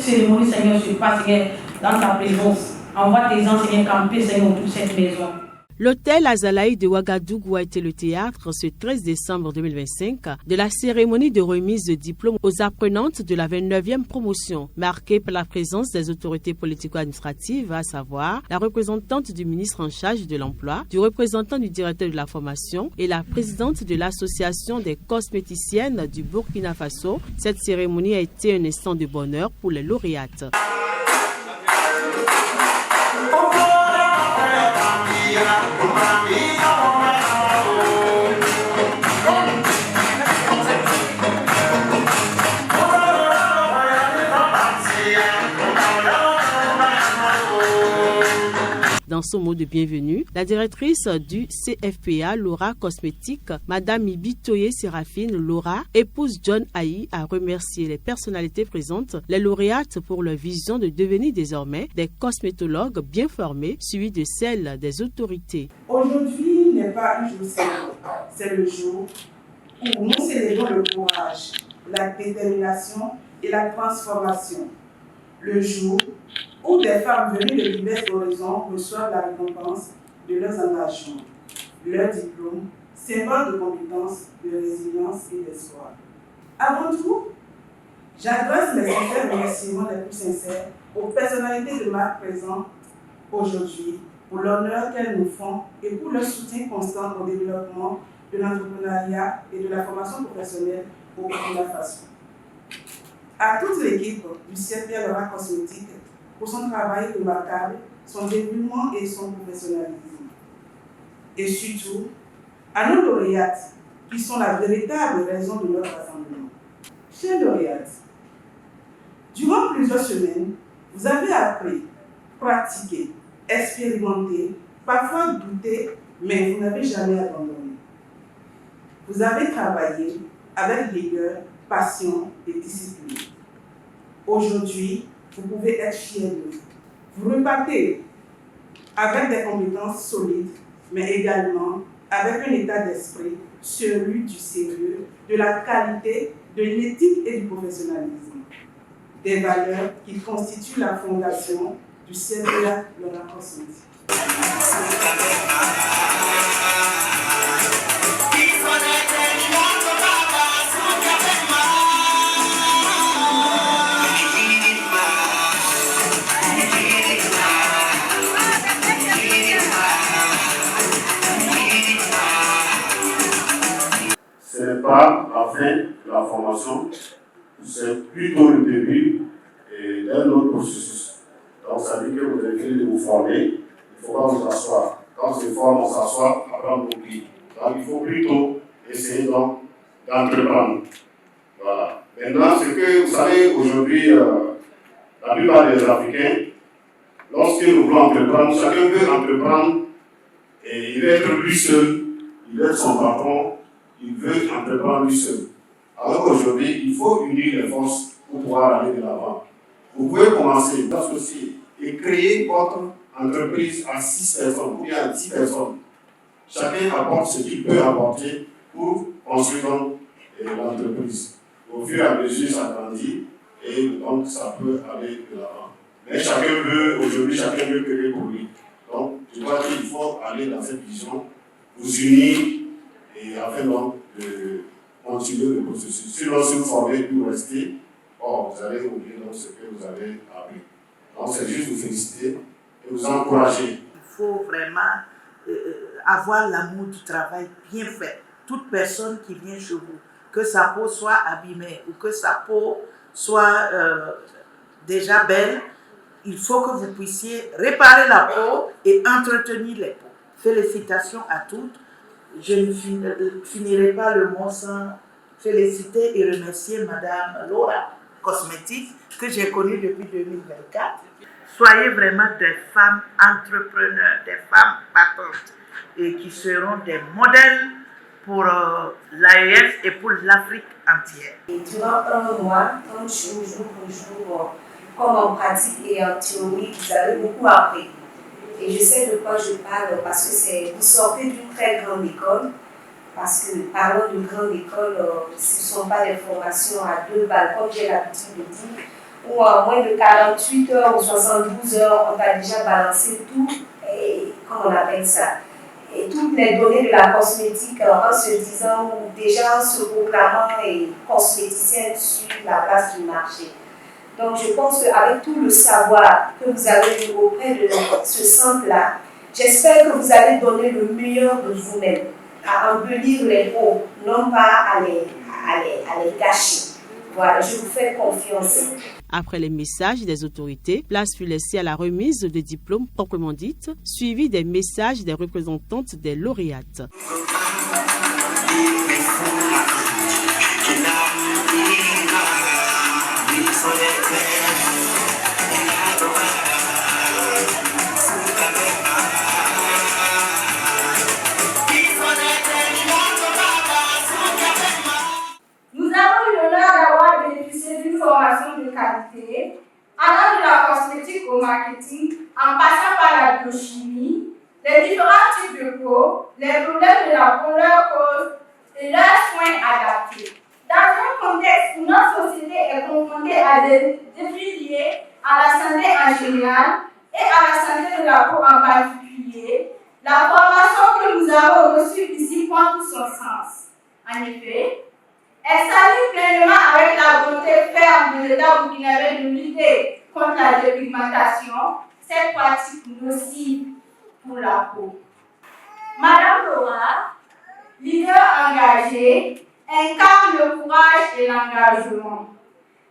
cérémonie, Seigneur, se passe, Seigneur, dans ta présence. Envoie tes anges, Seigneur, camper, Seigneur, autour de cette maison. L'hôtel Azalaï de Ouagadougou a été le théâtre ce 13 décembre 2025 de la cérémonie de remise de diplôme aux apprenantes de la 29e promotion, marquée par la présence des autorités politico-administratives, à savoir la représentante du ministre en charge de l'emploi, du représentant du directeur de la formation et la présidente de l'association des cosméticiennes du Burkina Faso. Cette cérémonie a été un instant de bonheur pour les lauréates. Dans son mot de bienvenue, la directrice du CFPA, Laura Cosmétique, Madame Ibitoye Séraphine Laura, épouse John Aïe, a remercié les personnalités présentes, les lauréates pour leur vision de devenir désormais des cosmétologues bien formés, suivis de celle des autorités. Aujourd'hui n'est pas un jour simple, c'est le jour où nous célébrons le courage, la détermination et la transformation. Le jour où des femmes venues de divers horizons reçoivent la récompense de leurs engagements, leur diplôme, symbole de compétence, de résilience et d'espoir. Avant tout, j'adresse mes sincères remerciements les plus sincères aux personnalités de marque présentes aujourd'hui pour l'honneur qu'elles nous font et pour leur soutien constant au développement de l'entrepreneuriat et de la formation professionnelle au Burkina Faso. À toute l'équipe du CFPA Laura Cosmétique pour son travail remarquable, son dévouement et son professionnalisme. Et surtout, à nos lauréates, qui sont la véritable raison de notre rassemblement. Chers lauréates, durant plusieurs semaines, vous avez appris, pratiqué, expérimenté, parfois douté, mais vous n'avez jamais abandonné. Vous avez travaillé avec rigueur, passion et discipline. Aujourd'hui, vous pouvez être fiers de vous. Vous repartez avec des compétences solides, mais également avec un état d'esprit, celui du sérieux, de la qualité, de l'éthique et du professionnalisme. Des valeurs qui constituent la fondation du CFPA Laura Cosmétique. Ce n'est pas la fin de la formation, c'est plutôt le début d'un autre processus. Donc ça veut dire que vous avez fini de vous former, il ne faut pas vous asseoir. Quand on se forme, on s'assoit, après on oublie. Donc il faut plutôt essayer donc d'entreprendre. Voilà. Maintenant, ce que vous savez aujourd'hui, la plupart des Africains, lorsque nous voulons entreprendre, chacun veut entreprendre et il veut être lui seul, il veut être son patron. Il veut entreprendre lui seul. Alors qu'aujourd'hui, il faut unir les forces pour pouvoir aller de l'avant. Vous pouvez commencer, vous associer et créer votre entreprise à 6 personnes ou bien à 10 personnes. Chacun apporte ce qu'il peut apporter pour construire l'entreprise. Au fur et à mesure, ça grandit et donc ça peut aller de l'avant. Mais chacun veut, aujourd'hui, chacun veut créer pour lui. Donc, je crois qu'il faut aller dans cette vision, vous unir et afin donc de continuer le processus. Sinon, si vous formez puis vous restez, vous allez oublier donc ce que vous avez appris. Donc, c'est juste vous féliciter et vous encourager. Il faut vraiment avoir l'amour du travail bien fait. Toute personne qui vient chez vous, que sa peau soit abîmée ou que sa peau soit déjà belle, il faut que vous puissiez réparer la peau et entretenir les peaux. Félicitations à toutes. Je ne finirai pas le mot sans féliciter et remercier Madame Laura Cosmétique, que j'ai connue depuis 2024. Soyez vraiment des femmes entrepreneurs, des femmes battantes et qui seront des modèles pour l'AES et pour l'Afrique entière. Et durant un mois, 30 jours, jour pour jour, comme en pratique et en théorie, vous avez beaucoup appris. Et je sais de quoi je parle parce que vous sortez d'une très grande école. Parce que parlant de grande école, ce ne sont pas des formations à 2 balles. Comme j'ai l'habitude de dire, où en moins de 48 heures ou 72 heures, on t'a déjà balancé tout, et comment on appelle ça, et toutes les données de la cosmétique en se disant ou déjà en se proclamant et cosméticienne sur la place du marché. Donc je pense qu'avec tout le savoir que vous avez eu auprès de ce centre-là, j'espère que vous allez donner le meilleur de vous-même, à embellir les mots, non pas à les gâcher. Voilà, je vous fais confiance. Après les messages des autorités, place fut laissée à la remise des diplômes proprement dites, suivi des messages des représentantes des lauréates. De qualité, allant de la cosmétique au marketing, en passant par la biochimie, les différents types de peau, les problèmes de la peau, leurs causes et leurs soins adaptés. Dans un contexte où notre société est confrontée à des défis liés à la santé en général et à la santé de la peau en particulier, la formation que nous avons reçue ici prend tout son sens. En effet, elle s'aligne pleinement avec la volonté ferme de l'État burkinabé de lutter contre la dépigmentation, cette pratique nocive pour la peau. Madame Laura, leader engagée, incarne le courage et l'engagement.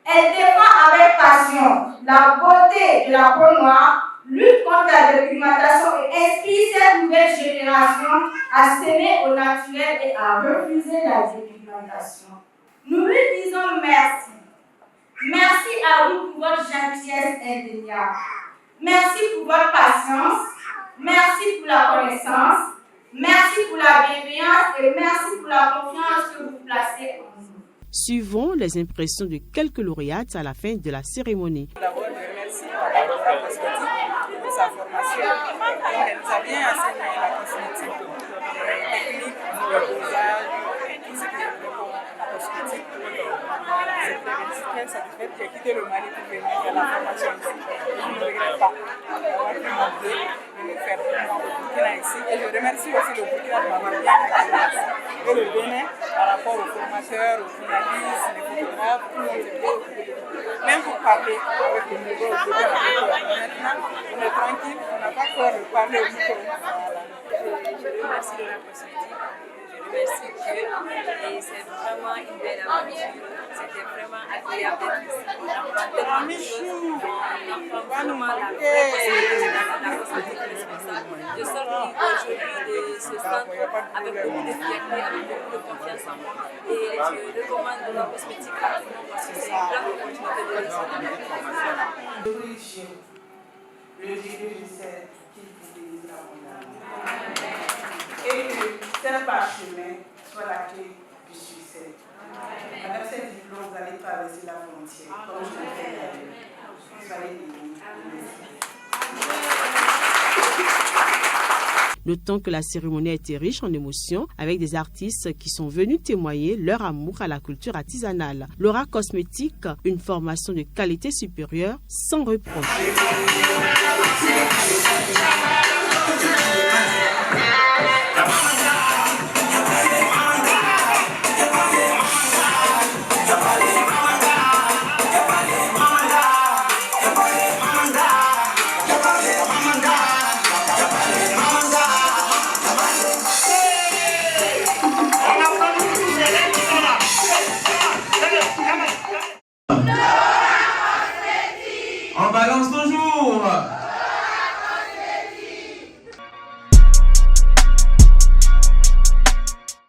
Elle défend avec passion la beauté de la peau noire, lutte contre la dépigmentation et inspire cette nouvelle génération à s'aimer au naturel et à refuser la dépigmentation. Nous lui disons merci. Merci à vous pour votre gentillesse indéniable. Merci pour votre patience. Merci pour la connaissance. Merci pour la bienveillance et merci pour la confiance que vous placez en nous. Suivons les impressions de quelques lauréates à la fin de la cérémonie. D'abord, je remercie la cosmétique pour sa formation. Elle nous a bien enseigné la cosmétique, les techniques, le dosage, tout ce qui est la cosmétique. C'est très satisfaite. J'ai quitté le Mali pour venir faire la formation ici. Je ne regrette pas d'avoir pris mon bleu, venir faire au Burkina ici. Et je remercie aussi le Burkina de m'avoir bien accueilli. Et le Bénin, par rapport aux formateurs, aux journalistes, les photographes, tout le monde s'est bien occupé de nous. Même pour parler avec le micro, maintenant, on est tranquille, on n'a pas peur de parler au micro. Voilà. Je remercie de la cosmétique. Merci Dieu et c'est vraiment une belle aventure. C'était vraiment agréable d'être ici. On apprend tellement de choses. On apprend vraiment la vraie cosmétique responsable. Je sors aujourd'hui de ce centre avec beaucoup de fierté, avec beaucoup de confiance en moi. Et je recommande la cosmétique à tout le monde parce que c'est une grande opportunité de réussir. Le Dieu, je sais qu'il vous bénisse abondamment. Et que ce parchemin soit la clé du succès. Avec ce diplôme, vous allez traverser la frontière, comme je l'ai fait d'ailleurs. Soyez bénis. Notons que la cérémonie a été riche en émotions avec des artistes qui sont venus témoigner leur amour à la culture artisanale. Laura Cosmétique, une formation de qualité supérieure sans reproche.